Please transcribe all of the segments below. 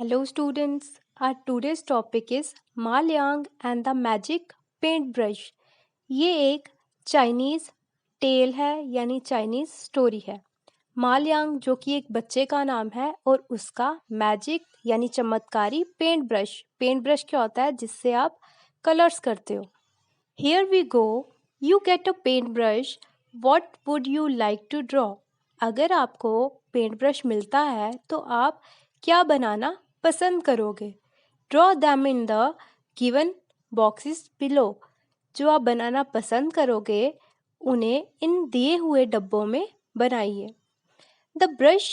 Hello students, our today's topic is मालयांग and the magic paintbrush. ये एक Chinese tell है यानी चाइनीज़ स्टोरी है। मालयांग जो कि एक बच्चे का नाम है और उसका मैजिक यानी चमत्कारी पेंट ब्रश क्या होता है जिससे आप कलर्स करते हो। Here we go, you get a paintbrush. What would you like to draw? अगर आपको पेंट ब्रश मिलता है तो आप क्या बनाना पसंद करोगे? Draw them in the given boxes below. जो आप बनाना पसंद करोगे उन्हें इन दिए हुए डब्बों में बनाइए। The brush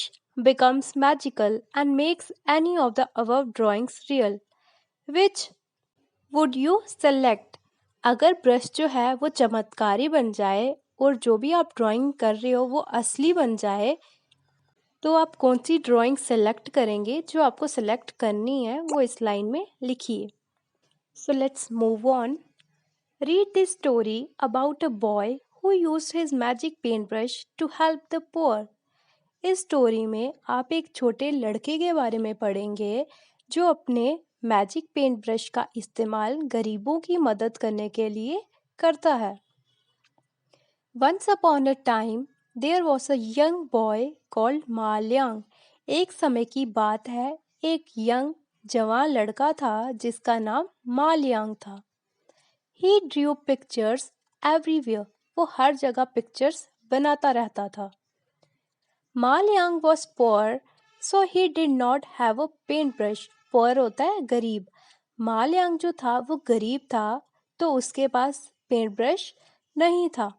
becomes magical and makes any of the above drawings real. Which would you select? अगर ब्रश जो है वो चमत्कारी बन जाए और जो भी आप ड्राइंग कर रहे हो वो असली बन जाए तो आप कौन सी ड्राइंग सेलेक्ट करेंगे? जो आपको सेलेक्ट करनी है वो इस लाइन में लिखिए। So let's move on. Read this story about a boy who used his magic paint brush to help the poor. इस स्टोरी में आप एक छोटे लड़के के बारे में पढ़ेंगे जो अपने मैजिक पेंट ब्रश का इस्तेमाल गरीबों की मदद करने के लिए करता है। Once upon a time, there was a young boy called माल्यां। एक समय की बात है, एक यंग जवान लड़का था जिसका नाम माल्यां था। He drew pictures everywhere. वो हर जगह पिक्चर्स बनाता रहता था। माल्यां was poor, so he did not have a paintbrush. Poor होता है गरीब। माल्यां जो था वो गरीब था तो उसके पास पेंट ब्रश नहीं था।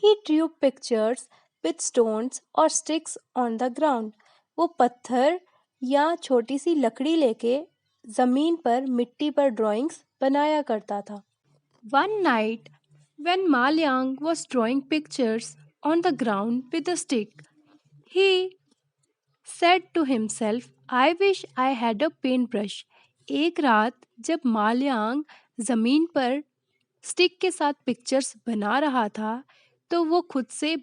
He drew pictures with stones or sticks on the ground. वो पत्थर या छोटी सी लकड़ी लेके जमीन पर मिट्टी पर ड्राइंग्स बनाया करता था। One night, when Malyang was drawing pictures on the ground with a stick, he said to himself, I wish I had a paintbrush. एक रात जब मालयांग जमीन पर स्टिक के साथ पिक्चर्स बना रहा था तो वो खुद से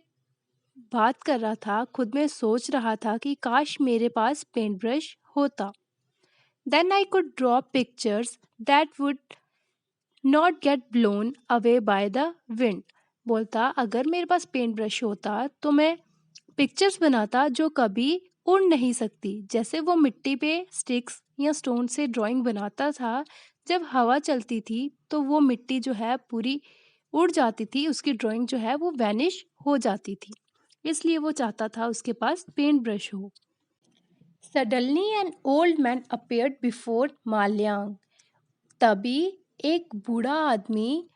बात कर रहा था, खुद में सोच रहा था कि काश मेरे पास पेंट ब्रश होता। Then I could draw pictures that would not get blown away by the wind. बोलता अगर मेरे पास पेंट ब्रश होता तो मैं पिक्चर्स बनाता जो कभी उड़ नहीं सकती। जैसे वो मिट्टी पे स्टिक्स या स्टोन से ड्राइंग बनाता था, जब हवा चलती थी तो वो मिट्टी जो है पूरी उड़ जाती थी, उसकी ड्राइंग जो है वो वैनिश हो जाती थी। इसलिए वो चाहता था उसके पास पेंट ब्रश हो। Suddenly an old man appeared before माल्यां। तभी एक बूढ़ा आदमी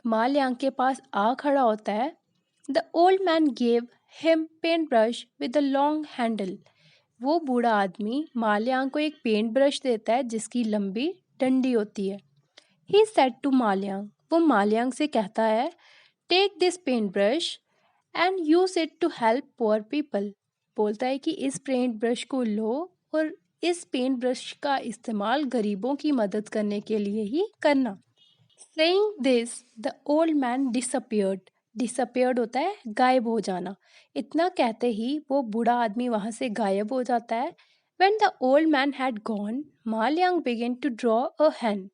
माल्यां के पास आ खड़ा होता है। The old man gave him paintbrush with a long handle. वो बूढ़ा आदमी माल्यां को एक पेंट ब्रश देता है जिसकी लंबी डंडी होती है। He said to माल्यां, वो माल्यां से कहता है, Take this paintbrush and use it to help poor people. बोलता है कि इस पेंट ब्रश को लो और इस पेंट ब्रश का इस्तेमाल गरीबों की मदद करने के लिए ही करना। Saying this, the old man disappeared. Disappeared होता है गायब हो जाना। इतना कहते ही वो बूढ़ा आदमी वहां से गायब हो जाता है। When the old man had gone, माल्यां began to draw a hen.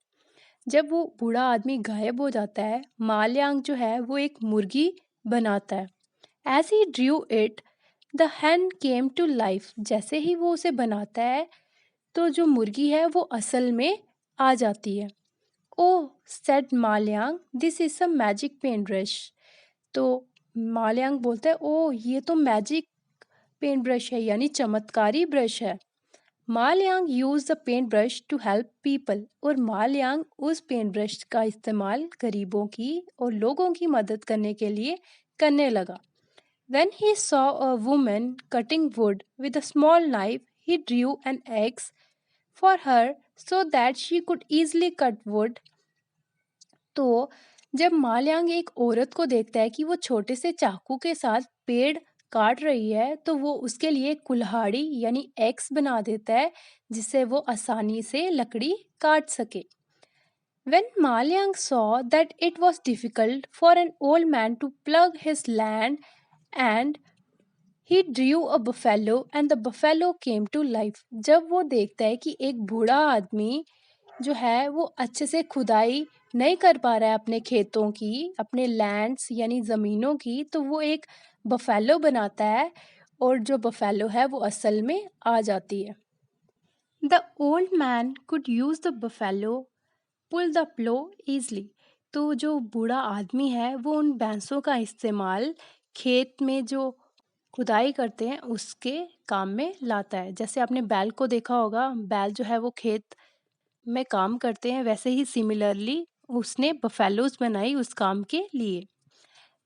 जब वो बूढ़ा आदमी गायब हो जाता है, माल्यां जो है वो एक मुर्गी बनाता है। As he drew it, the hen came to life. जैसे ही वो उसे बनाता है, तो जो मुर्गी है वो असल में आ जाती है। Oh said Maliang, this is a magic paint brush. तो माल्यां बोलता है, ओह ये तो मैजिक पेंट ब्रश है यानी चमत्कारी ब्रश है। Maliang use the paint brush to help people. और मालयांग उस पेंट ब्रश का इस्तेमाल गरीबों की और लोगों की मदद करने के लिए करने लगा। When he saw a woman cutting wood with a small knife, he drew an axe for her so that she could easily cut wood. तो जब मालयांग एक औरत को देखता है कि वो छोटे से चाकू के साथ पेड़ काट रही है तो वो उसके लिए कुल्हाड़ी यानी एक्स बना देता है जिससे वो आसानी से लकड़ी काट सके। When Malyang saw that it was difficult for an old man to plug his land and he drew a buffalo and the buffalo came to life. जब वो देखता है कि एक बूढ़ा आदमी जो है वो अच्छे से खुदाई नहीं कर पा रहा है अपने खेतों की, अपने लैंड्स यानी ज़मीनों की, तो वो एक बफेलो बनाता है और जो बफेलो है वो असल में आ जाती है। The old man could use the buffalo pull the plough easily. तो जो बूढ़ा आदमी है वो उन भैंसों का इस्तेमाल खेत में जो खुदाई करते हैं उसके काम में लाता है। जैसे आपने बैल को देखा होगा, बैल जो है वो खेत में काम करते हैं, वैसे ही सिमिलरली उसने बफेलोज बनाई उस काम के लिए।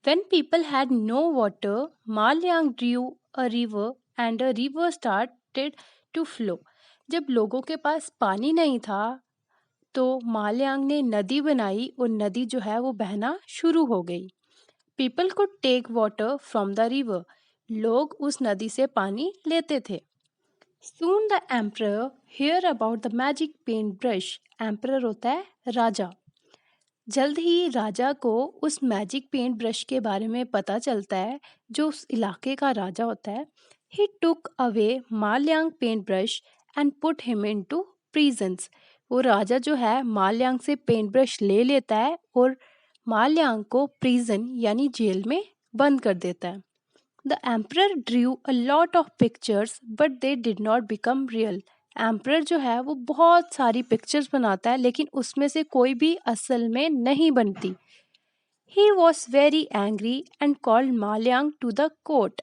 When people had no water, Malyang drew a river and a river started to flow. जब लोगों के पास पानी नहीं था तो मालयांग ने नदी बनाई और नदी जो है वो बहना शुरू हो गई। People could take water from the river. लोग उस नदी से पानी लेते थे। Soon the emperor hear about the magic paintbrush. Emperor होता है राजा। जल्द ही राजा को उस मैजिक पेंट ब्रश के बारे में पता चलता है जो उस इलाके का राजा होता है। He took away Maliang paint brush and put him into prisons. वो राजा जो है मालयांग से पेंट ब्रश ले लेता है और मालयांग को प्रिजन यानी जेल में बंद कर देता है। The emperor drew a lot of pictures but they did not become real. Emperor जो है वो बहुत सारी पिक्चर्स बनाता है लेकिन उसमें से कोई भी असल में नहीं बनती। He was very angry and called Maliang to the court.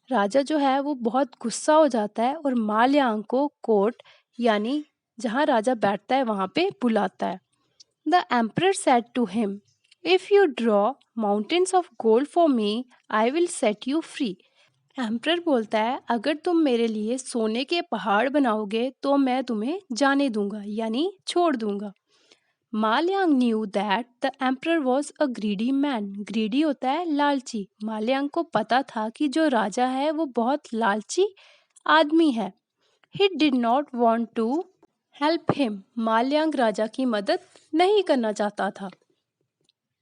राजा जो है वो बहुत गुस्सा हो जाता है और मालयांग को कोर्ट यानी जहाँ राजा बैठता है वहाँ पे बुलाता है। The emperor said to him, if you draw mountains of gold for me I will set you free. Emperor बोलता है अगर तुम मेरे लिए सोने के पहाड़ बनाओगे तो मैं तुम्हें जाने दूंगा यानी छोड़ दूंगा। Maliang knew that the emperor was a greedy man. Greedy होता है लालची। मालयांग को पता था कि जो राजा है वो बहुत लालची आदमी है। He did not want to help him. Maliang राजा की मदद नहीं करना चाहता था।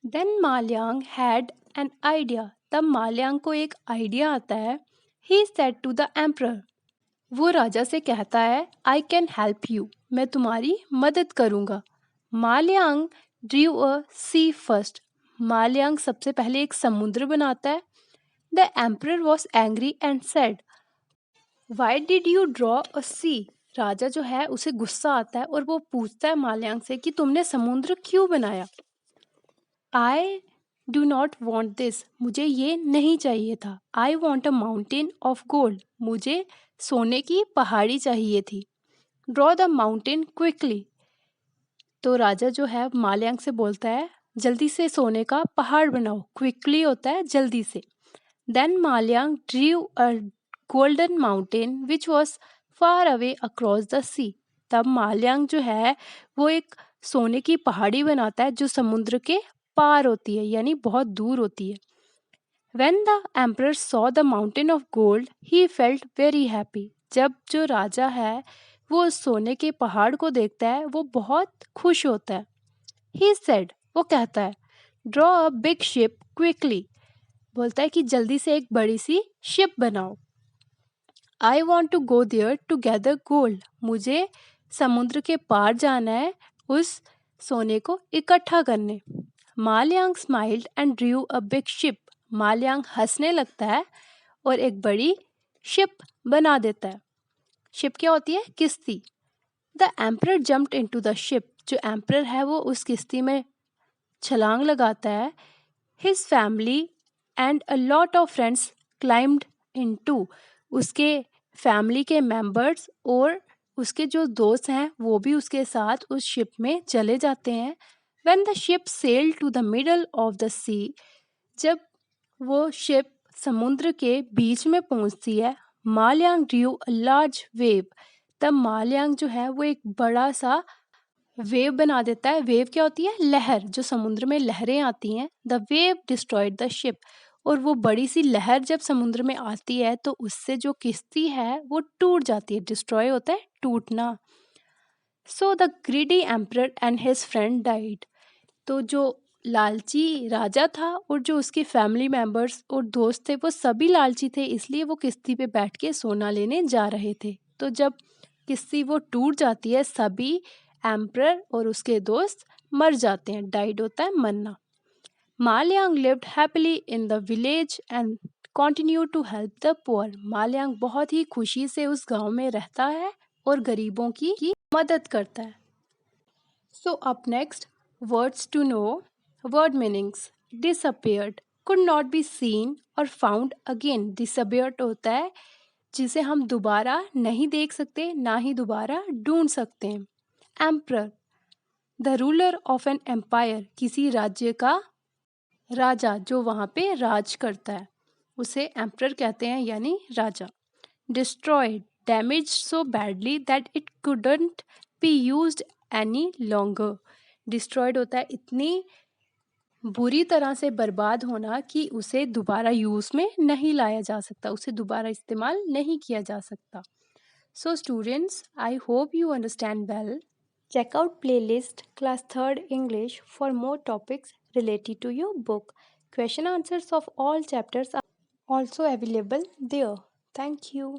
Then Maliang had an idea. तब मालयांग को एक आइडिया आता है। He said to the emperor, वो राजा से कहता है आई कैन हेल्प यू, मैं तुम्हारी मदद करूँगा। मालयांग ड्रू अ सी फर्स्ट। मालयांग सबसे पहले एक समुद्र बनाता है। The emperor was angry and said, why did you draw a sea. राजा जो है उसे गुस्सा आता है और वो पूछता है मालयांग से कि तुमने समुद्र क्यों बनाया। I do not want this, मुझे ये नहीं चाहिए था। I want a mountain of gold, मुझे सोने की पहाड़ी चाहिए थी। Draw the mountain quickly. तो राजा जो है मालयांग से बोलता है जल्दी से सोने का पहाड़ बनाओ। क्विकली होता है जल्दी से। Then Maliang drew a golden mountain which was far away across the sea. तब मालयांग जो है वो एक सोने की पहाड़ी बनाता है जो समुद्र के पार होती है यानी बहुत दूर होती है। When the emperor saw the mountain of gold, he felt very happy. जब जो राजा है वो उस सोने के पहाड़ को देखता है वो बहुत खुश होता है। He said, वो कहता है draw a big ship quickly, बोलता है कि जल्दी से एक बड़ी सी शिप बनाओ। I want to go there to gather gold, मुझे समुद्र के पार जाना है उस सोने को इकट्ठा करने। मालयांग smiled and drew a big ship. मालयांग हंसने लगता है और एक बड़ी शिप बना देता है। शिप क्या होती है? किश्ती। The emperor jumped into the ship. जो एम्परर है वो उस किश्ती में छलांग लगाता है। His family and a lot of friends climbed into. उसके फैमिली के मेंबर्स और उसके जो दोस्त हैं वो भी उसके साथ उस शिप में चले जाते हैं। When the ship sailed to the middle of the sea, जब वो शिप समुद्र के बीच में पहुंचती है, मालयांग ड्रू अ लार्ज वेव। तब मालयांग जो है वो एक बड़ा सा वेव बना देता है। वेव क्या होती है? लहर। जो समुद्र में लहरें आती हैं। The wave destroyed the ship. और वो बड़ी सी लहर जब समुद्र में आती है तो उससे जो किश्ती है वो टूट जाती है। डिस्ट्रॉय होता है टूटना। So the greedy emperor and his friend died. तो जो लालची राजा था और जो उसके फैमिली मेंबर्स और दोस्त थे वो सभी लालची थे, इसलिए वो किश्ती पे बैठ के सोना लेने जा रहे थे। तो जब किश्ती वो टूट जाती है, सभी एम्परर और उसके दोस्त मर जाते हैं, डाइड होता है मरना। मालयांग lived happily in the village and continue to help the poor. मालयांग बहुत ही खुशी से उस गांव में रहता है और गरीबों की मदद करता है। So up next, words to know. Word meanings. Disappeared. Could not be seen or found again. Disappeared होता है जिसे हम दोबारा नहीं देख सकते, ना ही दोबारा ढूंढ सकते हैं। Emperor. The ruler of an empire. किसी राज्य का राजा जो वहाँ पे राज करता है उसे एम्परर कहते हैं, यानी राजा। Destroyed. Damaged so badly that it couldn't be used any longer. Destroyed होता है इतनी बुरी तरह से बर्बाद होना कि उसे दोबारा यूज़ में नहीं लाया जा सकता, उसे दोबारा इस्तेमाल नहीं किया जा सकता। So students, I hope you understand well. Check out playlist class 3rd English for more topics related to your book. Question answers of all chapters are also available there. Thank you.